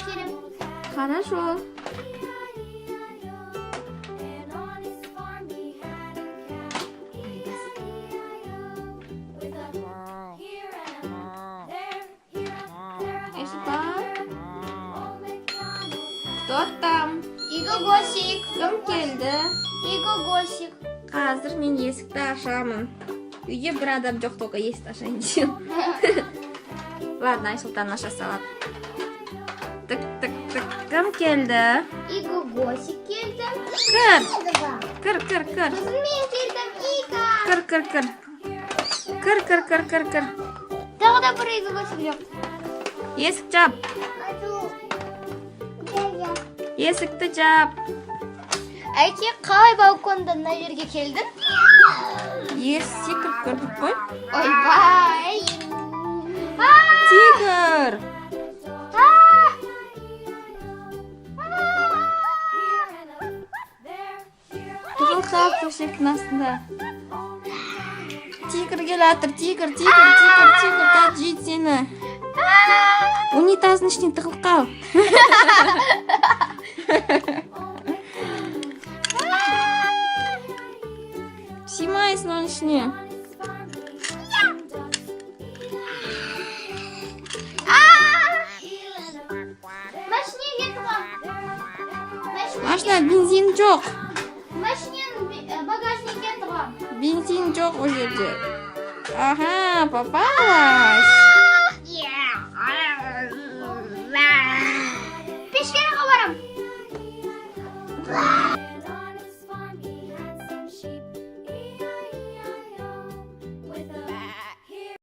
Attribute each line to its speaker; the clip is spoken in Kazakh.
Speaker 1: фильм.
Speaker 2: Хорошо. Кто там?
Speaker 1: Иго Госик.
Speaker 2: Кім келді?
Speaker 1: Иго Госик.
Speaker 2: Қазір мен есікті ашамын. Үйде бір адам жоқ, только есікті ашайын деймін. Ладно, Айсұлтан аша салады. Тік. Кім келді?
Speaker 1: Иго Госик келді.
Speaker 2: Кір.
Speaker 1: Қызым мен келдім, Иго.
Speaker 2: Кір.
Speaker 1: Тағы да бір Иго Госик жоқ.
Speaker 2: Есік жап. Есікті жап.
Speaker 1: Әке, қалай балкондан мына жерге келдің?
Speaker 2: Секіріп көрдік қой.
Speaker 1: Ойбай.
Speaker 2: Тигр. Тұжылтап төсектің астында. Тигр келатыр, тигр, тап жейді сені. Унитаздың ішіне тығылып қал. Симайсың оның ішіне.
Speaker 1: Машине кетіп ал.
Speaker 2: Машина бензин жоқ.
Speaker 1: Машиненің багажник кетіп ал.
Speaker 2: Бензин жоқ ол жерде. Ага, попалась.